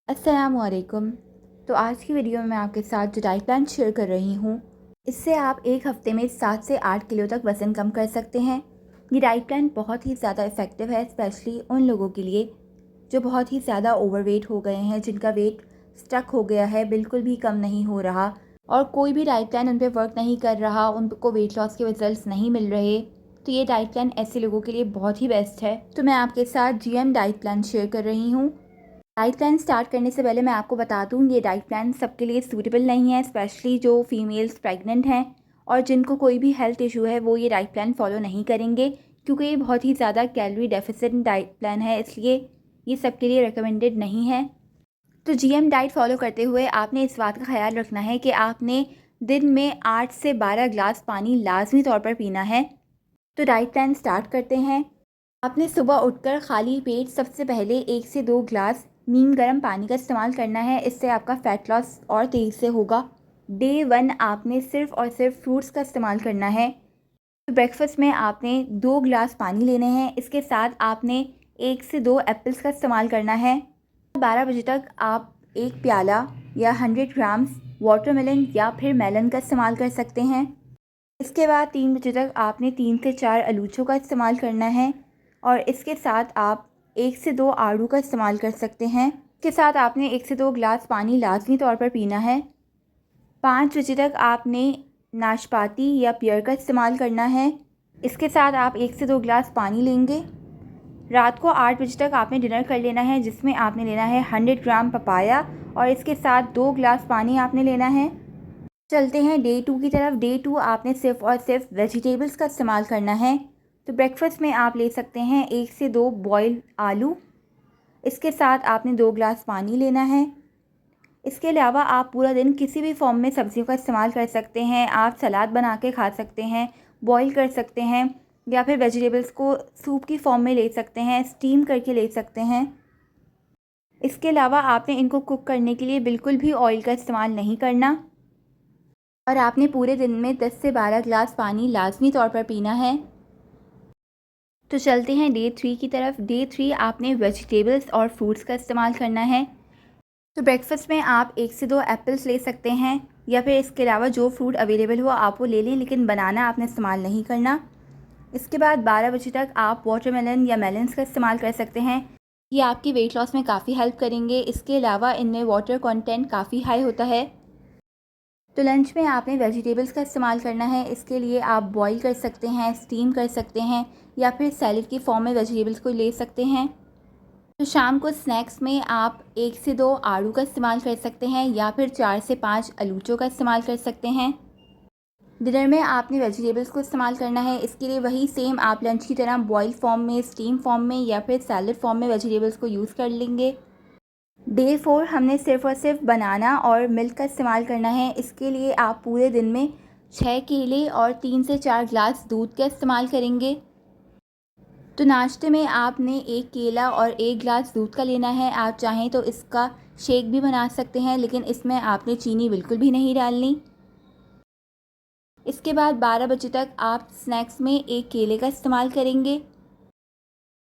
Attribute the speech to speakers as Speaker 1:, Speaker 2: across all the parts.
Speaker 1: अस्सलामुअलैकुम। तो आज की वीडियो में मैं आपके साथ जो डाइट प्लान शेयर कर रही हूँ, इससे आप एक हफ़्ते में 7 से 8 किलो तक वज़न कम कर सकते हैं। ये डाइट प्लान बहुत ही ज़्यादा इफ़ेक्टिव है, स्पेशली उन लोगों के लिए जो बहुत ही ज़्यादा ओवरवेट हो गए हैं, जिनका वेट स्टक हो गया है, बिल्कुल भी कम नहीं हो रहा और कोई भी डाइट प्लान उन पे वर्क नहीं कर रहा, उनको वेट लॉस के रिजल्ट्स नहीं मिल रहे। तो ये डाइट प्लान ऐसे लोगों के लिए बहुत ही बेस्ट है। तो मैं आपके साथ जीएम डाइट प्लान शेयर कर रही हूँ। डाइट प्लान स्टार्ट करने से पहले मैं आपको बता दूँ, ये डाइट प्लान सबके लिए सूटेबल नहीं है, स्पेशली जो फीमेल्स प्रेग्नेंट हैं और जिनको कोई भी हेल्थ इशू है वो ये डाइट प्लान फॉलो नहीं करेंगे, क्योंकि ये बहुत ही ज़्यादा कैलोरी डेफिसिट डाइट प्लान है, इसलिए ये सबके लिए रिकमेंडेड नहीं है। तो जीएम डाइट फॉलो करते हुए आपने इस बात का ख्याल रखना है कि आपने दिन में 8 से 12 ग्लास पानी लाजमी तौर पर पीना है। तो डाइट प्लान स्टार्ट करते हैं। आपने सुबह उठकर खाली पेट सबसे पहले 1 से 2 ग्लास नीम गर्म पानी का इस्तेमाल करना है, इससे आपका फ़ैट लॉस और तेज़ी से होगा। डे 1 आपने सिर्फ़ और सिर्फ फ्रूट्स का इस्तेमाल करना है। तो ब्रेकफास्ट में आपने 2 ग्लास पानी लेने हैं, इसके साथ आपने 1 से 2 एप्पल्स का इस्तेमाल करना है। 12 बजे तक आप 1 प्याला या 100 ग्राम्स वाटरमेलन या फिर मेलन का इस्तेमाल कर सकते हैं। इसके बाद 3 बजे तक आपने 3 से 4 आलूचों का इस्तेमाल करना है और इसके साथ आप 1 से 2 आड़ू का इस्तेमाल कर सकते हैं। इसके साथ आपने 1 से 2 ग्लास पानी लाजमी तौर पर पीना है। 5 बजे तक आपने नाशपाती या पियर का इस्तेमाल करना है। इसके साथ आप 1 से 2 ग्लास पानी लेंगे। रात को 8 बजे तक आपने डिनर कर लेना है, जिसमें आपने लेना है 100 ग्राम पपाया और इसके साथ 2 ग्लास पानी आपने लेना है। चलते हैं डे 2 की तरफ। डे 2 आपने सिर्फ और सिर्फ वेजिटेबल्स का इस्तेमाल करना है। तो ब्रेकफास्ट में आप ले सकते हैं 1 से 2 बॉयल आलू। इसके साथ आपने 2 ग्लास पानी लेना है। इसके अलावा आप पूरा दिन किसी भी फॉर्म में सब्जियों का इस्तेमाल कर सकते हैं। आप सलाद बना के खा सकते हैं, बॉयल कर सकते हैं या फिर वेजिटेबल्स को सूप की फॉर्म में ले सकते हैं, स्टीम करके ले सकते हैं। इसके अलावा आपने इनको कुक करने के लिए बिल्कुल भी ऑयल का इस्तेमाल नहीं करना और आपने पूरे दिन में 10 से 12 ग्लास पानी लाजमी तौर पर पीना है। तो चलते हैं डे 3 की तरफ। डे 3 आपने वेजिटेबल्स और फ्रूट्स का इस्तेमाल करना है। तो ब्रेकफास्ट में आप 1 से 2 एप्पल्स ले सकते हैं या फिर इसके अलावा जो फ्रूट अवेलेबल हो आप वो ले लें, लेकिन बनाना आपने इस्तेमाल नहीं करना। इसके बाद 12 बजे तक आप वाटरमेलन या मेलन्स का इस्तेमाल कर सकते हैं। ये आपकी वेट लॉस में काफ़ी हेल्प करेंगे। इसके अलावा इनमें वाटर कंटेंट काफ़ी हाई होता है। तो लंच में आपने वेजिटेबल्स का इस्तेमाल करना है। इसके लिए आप बॉईल कर सकते हैं, स्टीम कर सकते हैं या फिर सैलेड की फॉर्म में वेजिटेबल्स को ले सकते हैं। तो शाम को स्नैक्स में आप 1 से 2 आड़ू का इस्तेमाल कर सकते हैं या फिर 4 से 5 आलूचों का इस्तेमाल कर सकते हैं। डिनर में आपने वेजिटेबल्स को इस्तेमाल करना है। इसके लिए वही सेम आप लंच की तरह बॉयल फॉर्म में, स्टीम फॉर्म में या फिर सैलेड फॉर्म में वेजिटेबल्स को यूज़ कर लेंगे। डे 4 हमने सिर्फ़ और सिर्फ बनाना और मिल्क का इस्तेमाल करना है। इसके लिए आप पूरे दिन में 6 केले और 3 से 4 ग्लास दूध का इस्तेमाल करेंगे। तो नाश्ते में आपने 1 केला और 1 ग्लास दूध का लेना है। आप चाहें तो इसका शेक भी बना सकते हैं, लेकिन इसमें आपने चीनी बिल्कुल भी नहीं डालनी। इसके बाद 12 बजे तक आप स्नैक्स में 1 केले का इस्तेमाल करेंगे।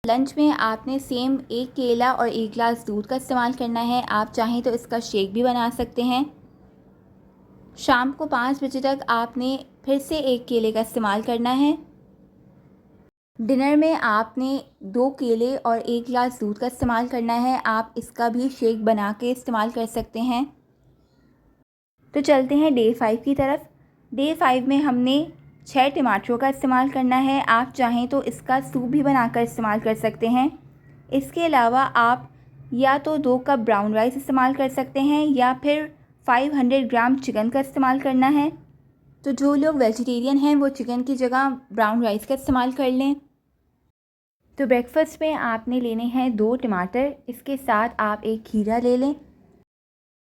Speaker 1: लंच में आपने सेम 1 केला और 1 ग्लास दूध का इस्तेमाल करना है। आप चाहें तो इसका शेक भी बना सकते हैं। शाम को 5 बजे तक आपने फिर से 1 केले का इस्तेमाल करना है। डिनर में आपने 2 केले और 1 ग्लास दूध का इस्तेमाल करना है। आप इसका भी शेक बना के इस्तेमाल कर सकते हैं। तो चलते हैं डे 5 की तरफ। डे 5 में हमने 6 टमाटरों का इस्तेमाल करना है। आप चाहें तो इसका सूप भी बनाकर इस्तेमाल कर सकते हैं। इसके अलावा आप या तो 2 कप ब्राउन राइस इस्तेमाल कर सकते हैं या फिर 500 ग्राम चिकन का इस्तेमाल करना है। तो जो लोग वेजिटेरियन हैं वो चिकन की जगह ब्राउन राइस का इस्तेमाल कर लें। तो ब्रेकफास्ट में आपने लेने हैं 2 टमाटर, इसके साथ आप 1 खीरा ले लें।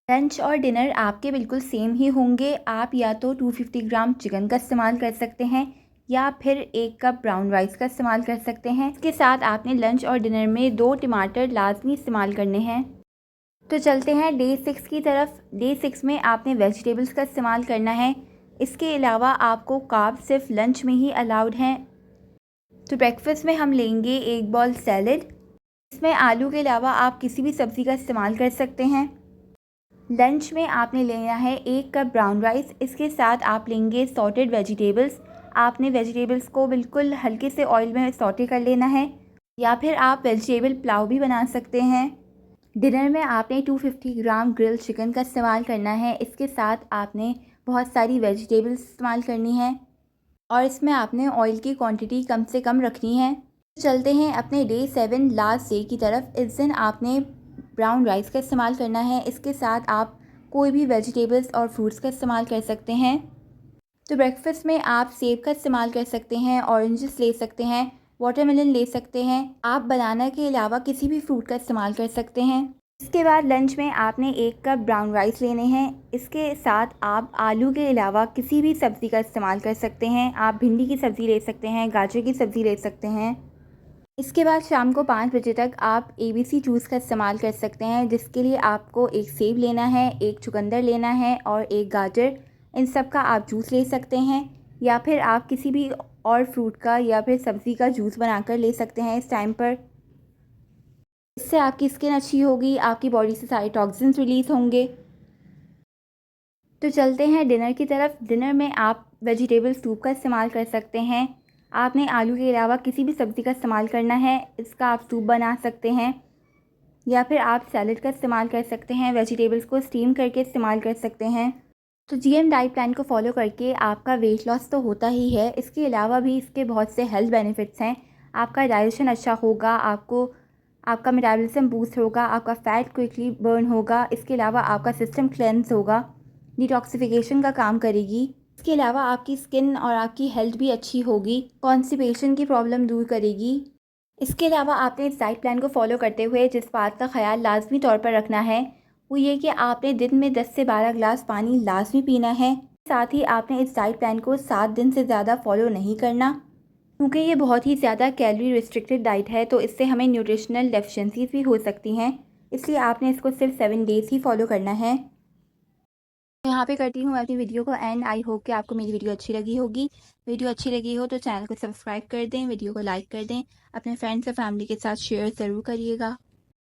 Speaker 1: लंच और डिनर आपके बिल्कुल सेम ही होंगे। आप या तो 250 ग्राम चिकन का इस्तेमाल कर सकते हैं या फिर 1 कप ब्राउन राइस का इस्तेमाल कर सकते हैं। इसके साथ आपने लंच और डिनर में 2 टमाटर लाजमी इस्तेमाल करने हैं। तो चलते हैं डे 6 की तरफ। डे 6 में आपने वेजिटेबल्स का इस्तेमाल करना है। इसके अलावा आपको कार्ब सिर्फ लंच में ही अलाउड हैं। तो ब्रेकफास्ट में हम लेंगे 1 बॉल सैलेड। इसमें आलू के अलावा आप किसी भी सब्ज़ी का इस्तेमाल कर सकते हैं। लंच में आपने लेना है 1 कप ब्राउन राइस, इसके साथ आप लेंगे सॉटेड वेजिटेबल्स। आपने वेजिटेबल्स को बिल्कुल हल्के से ऑयल में सॉटे कर लेना है, या फिर आप वेजिटेबल पुलाव भी बना सकते हैं। डिनर में आपने 250 ग्राम ग्रिल्ड चिकन का इस्तेमाल करना है। इसके साथ आपने बहुत सारी वेजिटेबल्स इस्तेमाल करनी है और इसमें आपने ऑयल की क्वांटिटी कम से कम रखनी है। चलते हैं अपने डे 7 लास्ट डे की तरफ। इस दिन आपने ब्राउन राइस का इस्तेमाल करना है। इसके साथ आप कोई भी वेजिटेबल्स और फ्रूट्स का इस्तेमाल कर सकते हैं। तो ब्रेकफास्ट में आप सेब का इस्तेमाल कर सकते हैं, ऑरेंजेस ले सकते हैं, वाटरमेलन ले सकते हैं। आप बनाना के अलावा किसी भी फ्रूट का इस्तेमाल कर सकते हैं। इसके बाद लंच में आपने 1 कप ब्राउन राइस लेने हैं। इसके साथ आप आलू के अलावा किसी भी सब्ज़ी का इस्तेमाल कर सकते हैं। आप भिंडी की सब्ज़ी ले सकते हैं, गाजर की सब्ज़ी ले सकते हैं। इसके बाद शाम को 5 बजे तक आप ABC जूस का इस्तेमाल कर सकते हैं, जिसके लिए आपको 1 सेब लेना है, 1 चुकंदर लेना है और 1 गाजर। इन सब का आप जूस ले सकते हैं, या फिर आप किसी भी और फ्रूट का या फिर सब्ज़ी का जूस बनाकर ले सकते हैं इस टाइम पर। इससे आपकी स्किन अच्छी होगी, आपकी बॉडी से सारे टॉक्सिन्स रिलीज़ होंगे। तो चलते हैं डिनर की तरफ। डिनर में आप वेजिटेबल सूप का इस्तेमाल कर सकते हैं। आपने आलू के अलावा किसी भी सब्ज़ी का इस्तेमाल करना है। इसका आप सूप बना सकते हैं, या फिर आप सैलड का इस्तेमाल कर सकते हैं। वेजिटेबल्स को स्टीम करके इस्तेमाल कर सकते हैं। तो GM डाइट प्लान को फॉलो करके आपका वेट लॉस तो होता ही है, इसके अलावा भी इसके बहुत से हेल्थ बेनिफिट्स हैं। आपका डाइजेशन अच्छा होगा, आपका मेटाबॉलिज्म बूस्ट होगा, आपका फ़ैट क्विकली बर्न होगा। इसके अलावा आपका सिस्टम क्लेंस होगा, डिटॉक्सिफिकेशन का काम करेगी। इसके अलावा आपकी स्किन और आपकी हेल्थ भी अच्छी होगी, कॉन्स्टिपेशन की प्रॉब्लम दूर करेगी। इसके अलावा आपने इस डाइट प्लान को फॉलो करते हुए जिस बात का ख्याल लाजमी तौर पर रखना है वो ये कि आपने दिन में 10 से 12 ग्लास पानी लाजमी पीना है। साथ ही आपने इस डाइट प्लान को 7 दिन से ज़्यादा फॉलो नहीं करना, क्योंकि ये बहुत ही ज़्यादा कैलोरी रिस्ट्रिक्टेड डाइट है, तो इससे हमें न्यूट्रिशनल डेफिशिएंसीज भी हो सकती हैं। इसलिए आपने इसको सिर्फ 7 डेज़ ही फॉलो करना है। यहाँ पे करती हूँ अपनी वीडियो को एंड। आई होप कि आपको मेरी वीडियो अच्छी लगी होगी। वीडियो अच्छी लगी हो तो चैनल को सब्सक्राइब कर दें, वीडियो को लाइक कर दें, अपने फ्रेंड्स और फैमिली के साथ शेयर ज़रूर करिएगा।